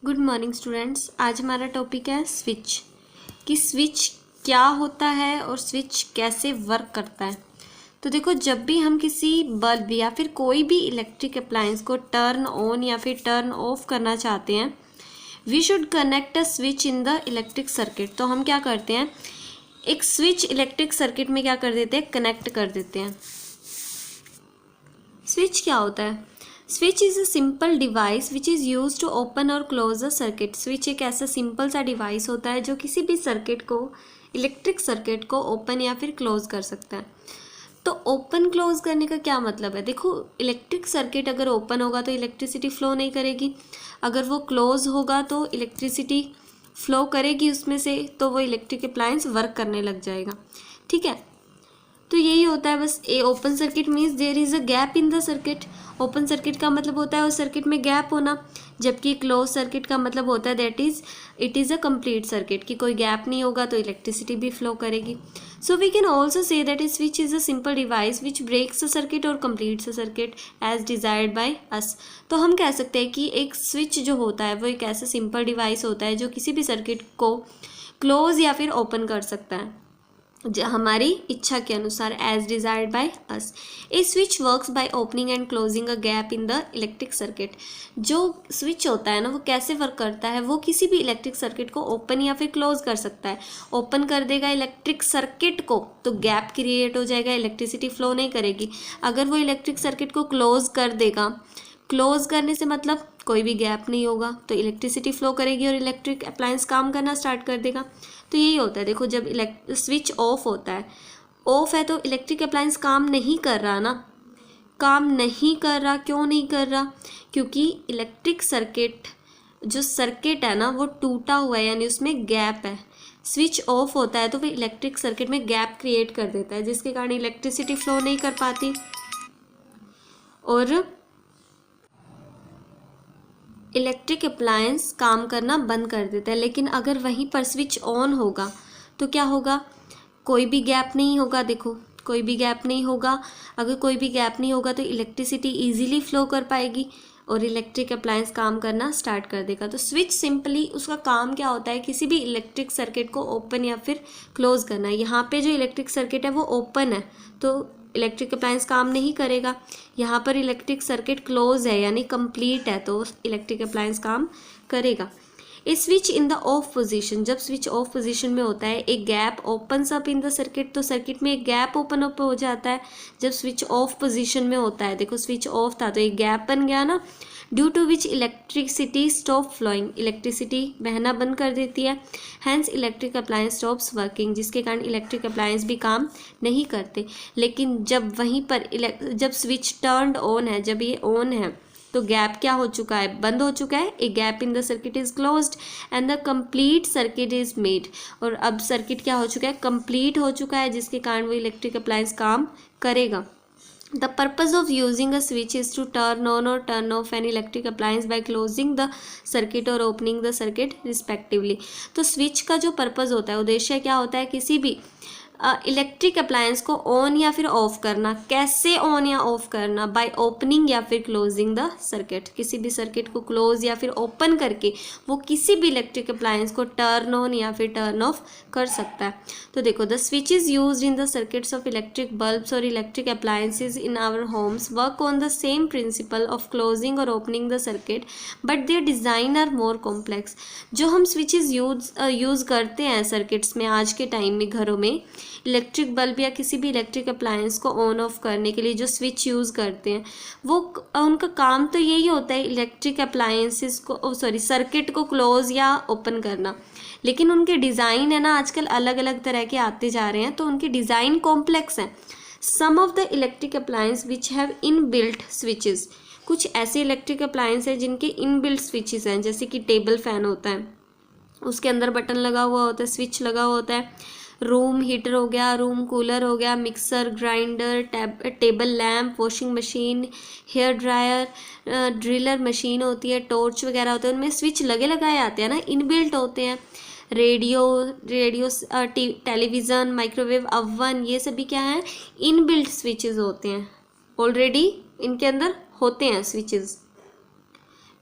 Good morning students. आज हमारा topic है स्विच, कि स्विच क्या होता है और स्विच कैसे वर्क करता है। तो देखो, जब भी हम किसी बल्ब या फिर कोई भी इलेक्ट्रिक अप्लायंस को टर्न ऑन या फिर टर्न ऑफ करना चाहते हैं, we should connect a switch in the electric circuit. तो हम क्या करते हैं, एक स्विच इलेक्ट्रिक सर्किट में क्या कर देते हैं, कनेक्ट कर देते हैं। स्विच क्या होता है? Switch is a simple device which is use to open और क्लोज अ सर्किट। स्विच एक ऐसा सिंपल सा डिवाइस होता है जो किसी भी सर्किट को, इलेक्ट्रिक सर्किट को ओपन या फिर क्लोज कर सकता है। तो ओपन क्लोज करने का क्या मतलब है? देखो, इलेक्ट्रिक सर्किट अगर ओपन होगा तो इलेक्ट्रिसिटी फ्लो नहीं करेगी, अगर वो क्लोज होगा तो इलेक्ट्रिसिटी फ्लो करेगी उसमें से, तो वो इलेक्ट्रिक अप्लायंस वर्क करने लग जाएगा। ठीक है, तो यही होता है बस। A open circuit means there is a gap in the circuit. Open circuit का मतलब होता है उस सर्किट में गैप होना, जबकि क्लोज सर्किट का मतलब होता है that is it is a complete circuit, कि कोई गैप नहीं होगा तो इलेक्ट्रिसिटी भी फ्लो करेगी। So we can also say that is switch is a simple device which breaks a circuit और completes a circuit as desired by us. तो हम कह सकते हैं कि एक स्विच जो होता है वो एक ऐसा सिंपल डिवाइस होता है जो किसी भी सर्किट को क्लोज या फिर ओपन कर सकता है हमारी इच्छा के अनुसार, as desired by us. A switch works by opening and closing a gap in the electric circuit. जो स्विच होता है ना, वो कैसे वर्क करता है, वो किसी भी इलेक्ट्रिक सर्किट को ओपन या फिर क्लोज कर सकता है। ओपन कर देगा इलेक्ट्रिक सर्किट को तो गैप क्रिएट हो जाएगा, इलेक्ट्रिसिटी फ्लो नहीं करेगी। अगर वो इलेक्ट्रिक सर्किट को क्लोज कर देगा, क्लोज करने से मतलब कोई भी गैप नहीं होगा तो इलेक्ट्रिसिटी फ्लो करेगी और इलेक्ट्रिक अप्लायंस काम करना स्टार्ट कर देगा। तो यही होता है। देखो, जब स्विच ऑफ होता है, ऑफ है तो इलेक्ट्रिक अप्लायंस काम नहीं कर रहा ना, काम नहीं कर रहा। क्यों नहीं कर रहा? क्योंकि इलेक्ट्रिक सर्किट, जो सर्किट है ना, वो टूटा हुआ है, यानी उसमें गैप है। स्विच ऑफ होता है तो वो इलेक्ट्रिक सर्किट में गैप क्रिएट कर देता है, जिसके कारण इलेक्ट्रिसिटी फ्लो नहीं कर पाती और इलेक्ट्रिक अप्लायंस काम करना बंद कर देता है। लेकिन अगर वहीं पर स्विच ऑन होगा तो क्या होगा, कोई भी गैप नहीं होगा। देखो, कोई भी गैप नहीं होगा। अगर कोई भी गैप नहीं होगा तो इलेक्ट्रिसिटी इजीली फ्लो कर पाएगी और इलेक्ट्रिक अप्लायंस काम करना स्टार्ट कर देगा। तो स्विच सिंपली उसका काम क्या होता है, किसी भी इलेक्ट्रिक सर्किट को ओपन या फिर क्लोज करना है। यहाँ पे जो इलेक्ट्रिक सर्किट है वो ओपन है तो इलेक्ट्रिक अप्लायंस काम नहीं करेगा। यहाँ पर इलेक्ट्रिक सर्किट क्लोज है यानी कंप्लीट है तो इलेक्ट्रिक अप्लायंस काम करेगा। A switch in the off position, जब स्विच ऑफ पोजीशन में होता है, एक gap opens up in the circuit, तो सर्किट में एक गैप ओपन अप हो जाता है जब स्विच ऑफ पोजीशन में होता है। देखो, स्विच ऑफ था तो एक गैप बन गया ना, due to which electricity stop flowing, electricity बहना बंद कर देती है। Hence electric appliance stops working, जिसके कारण इलेक्ट्रिक अप्लायंस भी काम नहीं करते। लेकिन जब वहीं पर जब स्विच टर्न्ड ऑन है, जब ये ऑन है तो गैप क्या हो चुका है, बंद हो चुका है। A gap in the circuit is closed end the complete circuit is made, और अब सर्किट क्या हो चुका है, कंप्लीट हो चुका है, जिसके कारण वो इलेक्ट्रिक अप्लायंस काम करेगा। The purpose of using a switch is to turn on or turn off an electric appliance by closing the circuit or opening the circuit respectively। तो स्विच का जो पर्पज़ होता है, उद्देश्य क्या होता है, किसी भी इलेक्ट्रिक अप्लायंस को ऑन या फिर ऑफ करना। कैसे ऑन या ऑफ करना? बाय ओपनिंग या फिर क्लोजिंग द सर्किट। किसी भी सर्किट को क्लोज या फिर ओपन करके वो किसी भी इलेक्ट्रिक अप्लायंस को टर्न ऑन या फिर टर्न ऑफ कर सकता है। तो देखो, the switch is used in the circuits of electric bulbs और electric appliances in our homes work on the same principle of closing और opening the circuit, but there design are more complex. जो हम switches use करते हैं circuits में आज के time में घरों में, इलेक्ट्रिक बल्ब या किसी भी इलेक्ट्रिक अप्लायंस को ऑन ऑफ करने के लिए जो स्विच यूज़ करते हैं, वो उनका काम तो यही होता है इलेक्ट्रिक अप्लायंसेस को, सर्किट को क्लोज या ओपन करना। लेकिन उनके डिज़ाइन है ना, आजकल अलग अलग तरह के आते जा रहे हैं तो उनके डिज़ाइन कॉम्प्लेक्स हैं। Some of the electric appliance which have in built switches, कुछ ऐसे इलेक्ट्रिक अप्लायंस हैं जिनके इन बिल्ट स्विचेस हैं, जैसे कि टेबल फैन होता है, उसके अंदर बटन लगा हुआ होता है, स्विच लगा हुआ होता है। रूम हीटर हो गया, रूम कूलर हो गया, mixer grinder, table lamp, washing machine, hair dryer, driller machine होती है, टॉर्च वगैरह होते हैं, उनमें स्विच लगे लगाए आते हैं ना, इनबिल्ट होते हैं। रेडियो टेलीविज़न, माइक्रोवेव अवन, ये सभी क्या है, इनबिल्ट स्विचेस होते हैं, ऑलरेडी इनके अंदर होते हैं switches.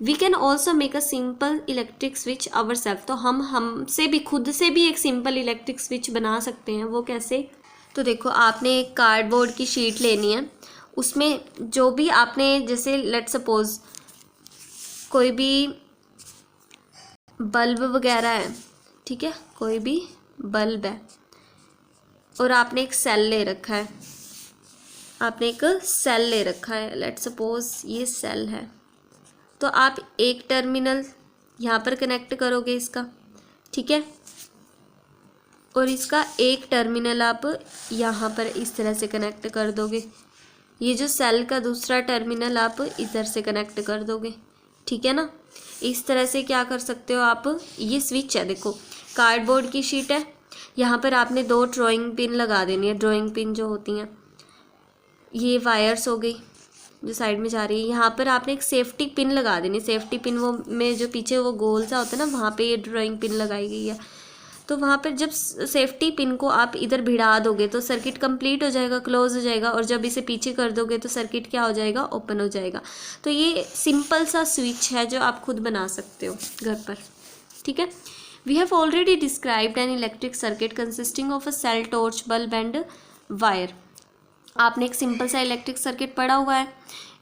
We can also make a simple electric switch ourselves, तो हम हमसे भी खुद से भी एक सिंपल इलेक्ट्रिक स्विच बना सकते हैं। वो कैसे? तो देखो, आपने एक कार्डबोर्ड की शीट लेनी है, उसमें जो भी आपने, जैसे लेट सपोज कोई भी बल्ब वगैरह है, ठीक है, कोई भी बल्ब है और आपने एक सेल ले रखा है, आपने एक सेल ले रखा है, लेट सपोज ये सेल है, तो आप एक टर्मिनल यहाँ पर कनेक्ट करोगे इसका, ठीक है, और इसका एक टर्मिनल आप यहाँ पर इस तरह से कनेक्ट कर दोगे। ये जो सेल का दूसरा टर्मिनल आप इधर से कनेक्ट कर दोगे, ठीक है ना। इस तरह से क्या कर सकते हो आप, ये स्विच है, देखो कार्डबोर्ड की शीट है, यहाँ पर आपने 2 ड्राइंग पिन लगा देनी है। ड्राइंग पिन जो होती हैं, ये वायर्स हो गई जो साइड में जा रही है, यहाँ पर आपने एक सेफ्टी पिन लगा देनी। सेफ्टी पिन वो में जो पीछे वो गोल सा होता है ना, वहाँ पे ये ड्राइंग पिन लगाई गई है। तो वहाँ पर जब सेफ्टी पिन को आप इधर भिड़ा दोगे तो सर्किट कंप्लीट हो जाएगा, क्लोज हो जाएगा, और जब इसे पीछे कर दोगे तो सर्किट क्या हो जाएगा, ओपन हो जाएगा। तो ये सिंपल सा स्विच है जो आप खुद बना सकते हो घर पर, ठीक है। We have already described an electric circuit consisting of a cell, torch, bulb and wire. आपने एक सिंपल सा इलेक्ट्रिक सर्किट पढ़ा हुआ है,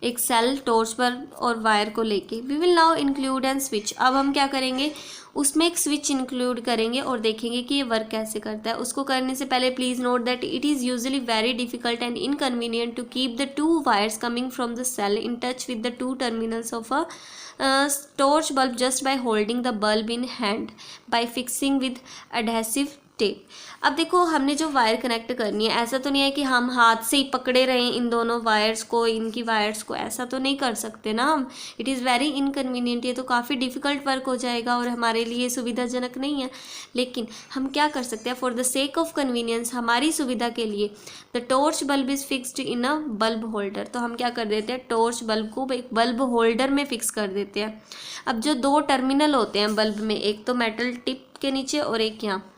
एक सेल, टॉर्च, बल्ब और वायर को लेके। We will now include an switch. अब हम क्या करेंगे, उसमें एक स्विच इंक्लूड करेंगे और देखेंगे कि ये वर्क कैसे करता है। उसको करने से पहले please note that it is usually very difficult and inconvenient to keep the 2 wires coming from the cell in touch with the 2 terminals of a torch bulb just by holding the bulb in hand by fixing with adhesive tape. अब देखो, हमने जो wire connect करनी है, ऐसा तो नहीं है कि हम हाथ से ही पकड़े रहें इन दोनों वायर्स को, इनकी वायर्स को, ऐसा तो नहीं कर सकते ना हम। इट इज़ वेरी इनकन्वीनियंट, ये तो काफ़ी डिफ़िकल्ट वर्क हो जाएगा और हमारे लिए सुविधाजनक नहीं है। लेकिन हम क्या कर सकते हैं, for the sake of convenience, हमारी सुविधा के लिए, the torch bulb is fixed in a bulb holder. तो हम क्या कर देते हैं, टॉर्च बल्ब को एक बल्ब होल्डर में फिक्स कर देते हैं। अब जो 2 टर्मिनल होते हैं बल्ब में, एक तो मेटल टिप के नीचे और एक यहाँ,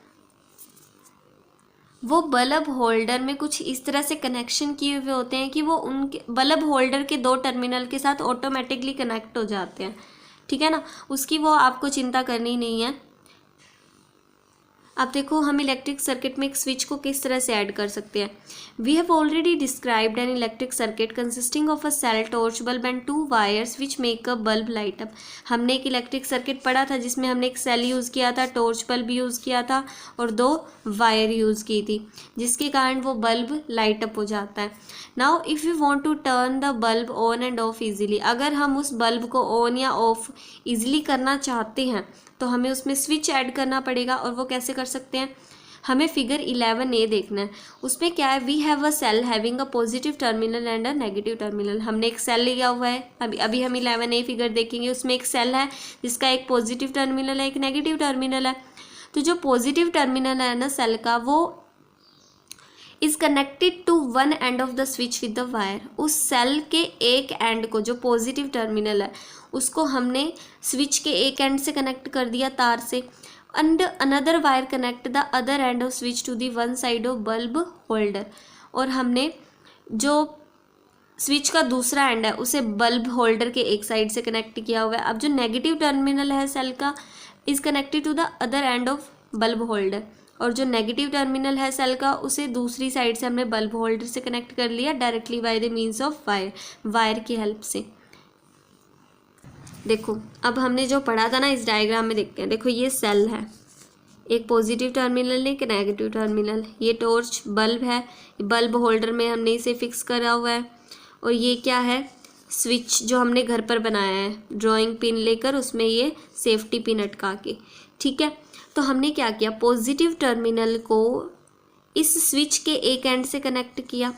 वो बल्ब होल्डर में कुछ इस तरह से कनेक्शन किए हुए होते हैं कि वो उनके बल्ब होल्डर के 2 टर्मिनल के साथ ऑटोमेटिकली कनेक्ट हो जाते हैं, ठीक है ना। उसकी वो आपको चिंता करनी नहीं है। अब देखो, हम इलेक्ट्रिक सर्किट में एक स्विच को किस तरह से ऐड कर सकते हैं। We have already described an electric circuit consisting of a cell, torch bulb and 2 wires which make a bulb light up. हमने एक इलेक्ट्रिक सर्किट पढ़ा था जिसमें हमने एक सेल यूज़ किया था, टॉर्च बल्ब यूज़ किया था और 2 वायर यूज़ की थी, जिसके कारण वो बल्ब लाइट अप हो जाता है। Now if you want to turn the bulb on and off easily, अगर हम उस बल्ब को ऑन या ऑफ ईजिली करना चाहते हैं तो हमें उसमें स्विच ऐड करना पड़ेगा। और वो कैसे कर सकते हैं, हमें फिगर 11A देखना है। उसमें क्या है, we have a cell having a positive terminal and a negative terminal. हमने एक सेल लिया हुआ है, अभी हम 11A फिगर देखेंगे, उसमें एक सेल है जिसका एक पॉजिटिव टर्मिनल है, एक नेगेटिव टर्मिनल है। तो जो पॉजिटिव टर्मिनल है ना सेल का, वो is connected to one end of the switch with the wire. उस सेल के एक एंड को, जो पॉजिटिव टर्मिनल है, उसको हमने स्विच के एक एंड से कनेक्ट कर दिया तार से, and another wire connect the other end of switch to the one side of bulb holder. और हमने जो स्विच का दूसरा एंड है उसे बल्ब होल्डर के एक साइड से कनेक्ट किया हुआ है। अब जो नेगेटिव टर्मिनल है सेल का, is connected to the other end of bulb holder, और जो नेगेटिव टर्मिनल है सेल का, उसे दूसरी साइड से हमने बल्ब होल्डर से कनेक्ट कर लिया directly by the means of wire की हेल्प से। देखो, अब हमने जो पढ़ा था ना, इस डायग्राम में देखते हैं। देखो, ये सेल है, एक पॉजिटिव टर्मिनल, एक नेगेटिव टर्मिनल। ये टॉर्च बल्ब है, बल्ब होल्डर में हमने इसे फिक्स करा हुआ है। और ये क्या है, स्विच जो हमने घर पर बनाया है, ड्राइंग पिन लेकर उसमें ये सेफ्टी पिन अटका के, ठीक है। तो हमने क्या किया, पॉजिटिव टर्मिनल को इस स्विच के एक एंड से कनेक्ट किया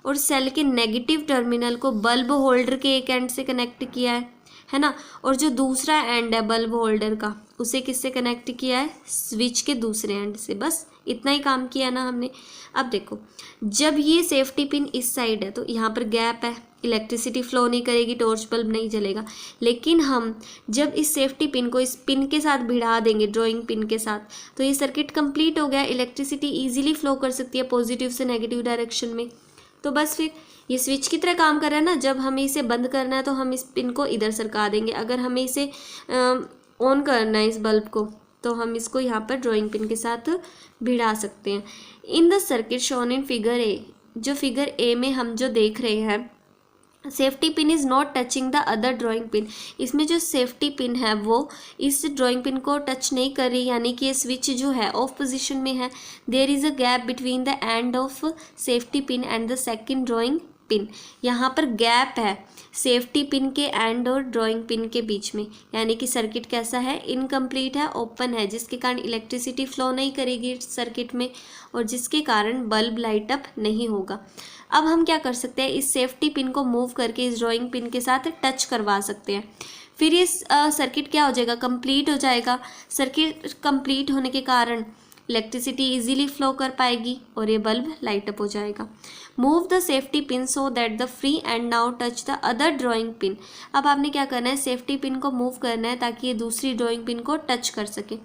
और सेल के नेगेटिव टर्मिनल को बल्ब होल्डर के एक एंड से कनेक्ट किया है ना। और जो दूसरा एंड है बल्ब होल्डर का, उसे किससे कनेक्ट किया है, स्विच के दूसरे एंड से। बस इतना ही काम किया ना हमने। अब देखो, जब ये सेफ्टी पिन इस साइड है तो यहाँ पर गैप है, इलेक्ट्रिसिटी फ्लो नहीं करेगी, टॉर्च बल्ब नहीं जलेगा। लेकिन हम जब इस सेफ्टी पिन को इस पिन के साथ भिड़ा देंगे, ड्राइंग पिन के साथ, तो ये सर्किट कंप्लीट हो गया। इलेक्ट्रिसिटी ईजिली फ्लो कर सकती है पॉजिटिव से नेगेटिव डायरेक्शन में। तो बस फिर ये स्विच की तरह काम कर रहा है ना। जब हमें इसे बंद करना है तो हम इस पिन को इधर सरका देंगे, अगर हमें इसे ऑन करना है इस बल्ब को तो हम इसको यहाँ पर ड्राइंग पिन के साथ भिड़ा सकते हैं। इन the circuit shown in figure A, जो फिगर ए में हम जो देख रहे हैं, safety pin is not touching the other drawing pin, इसमें जो सेफ्टी पिन है वो इस ड्राइंग पिन को टच नहीं कर रही, यानी कि ये स्विच जो है ऑफ पोजीशन में है। There is a gap between the end of safety pin and the second drawing pin, यहाँ पर गैप है सेफ्टी पिन के एंड और ड्राइंग पिन के बीच में, यानी कि सर्किट कैसा है, इनकम्प्लीट है, ओपन है, जिसके कारण इलेक्ट्रिसिटी फ्लो नहीं करेगी सर्किट में और जिसके कारण बल्ब लाइट अप नहीं होगा। अब हम क्या कर सकते हैं, इस सेफ्टी पिन को मूव करके इस ड्राइंग पिन के साथ टच करवा सकते हैं, फिर ये सर्किट क्या हो जाएगा, कंप्लीट हो जाएगा। सर्किट कंप्लीट होने के कारण इलेक्ट्रिसिटी इजीली फ्लो कर पाएगी और ये बल्ब लाइट अप हो जाएगा। Move the safety pin so that the free and now touch the other drawing pin, अब आपने क्या करना है, सेफ्टी पिन को मूव करना है ताकि ये दूसरी ड्राइंग पिन को टच कर सके।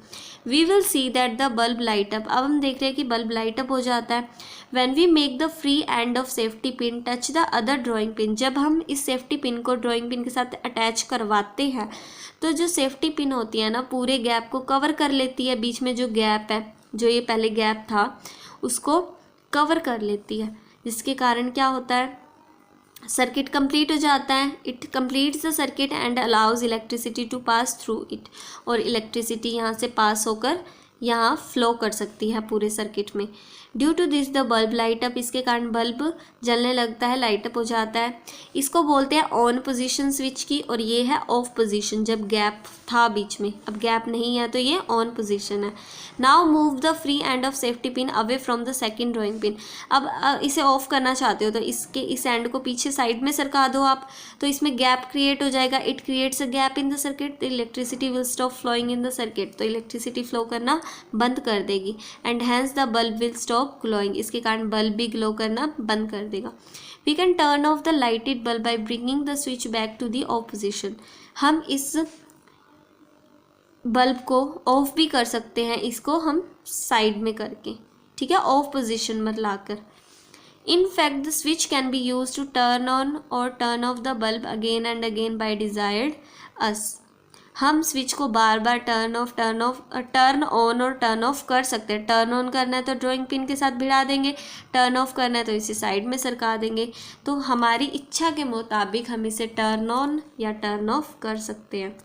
We will see that the bulb light up, अब हम देख रहे हैं कि बल्ब लाइट अप हो जाता है। When we make the free end of safety pin touch the other drawing pin, जब हम इस सेफ्टी पिन को ड्राइंग पिन के साथ अटैच करवाते हैं तो जो सेफ्टी पिन होती है ना पूरे गैप को कवर कर लेती है, बीच में जो गैप है, जो ये पहले गैप था उसको कवर कर लेती है, जिसके कारण क्या होता है, सर्किट कंप्लीट हो जाता है। It completes the circuit and allows electricity to pass through it, और इलेक्ट्रिसिटी यहाँ से पास होकर यहाँ फ्लो कर सकती है पूरे सर्किट में। Due to this the bulb light up, इसके कारण बल्ब जलने लगता है, लाइट अप हो जाता है। इसको बोलते हैं ऑन पोजीशन स्विच की, और ये है ऑफ पोजीशन जब गैप था बीच में, अब गैप नहीं है तो ये ऑन पोजीशन है। Now move the free end of safety pin away from the second drawing pin, अब इसे ऑफ करना चाहते हो तो इसके इस एंड को पीछे साइड में सरका दो आप, तो इसमें गैप क्रिएट हो जाएगा। It creates a gap in the circuit, the electricity will stop flowing in the circuit, तो इलेक्ट्रिसिटी फ्लो करना बंद कर देगी। And hence the bulb will stop glowing, इसके कारण बल्ब भी ग्लो करना बंद कर देगा। We can turn off the lighted bulb by bringing the switch back to the off position, हम इस बल्ब को ऑफ भी कर सकते हैं, इसको हम साइड में करके, ठीक है, ऑफ पोजीशन में लाकर। In fact the switch can be use to turn on और turn off the bulb again and again by desired us, हम स्विच को बार बार टर्न ऑन और टर्न ऑफ कर सकते हैं। टर्न ऑन करना है तो ड्राइंग पिन के साथ भिड़ा देंगे, टर्न ऑफ करना है तो इसे साइड में सरका देंगे, तो हमारी इच्छा के मुताबिक हम इसे टर्न ऑन या टर्न ऑफ कर सकते हैं।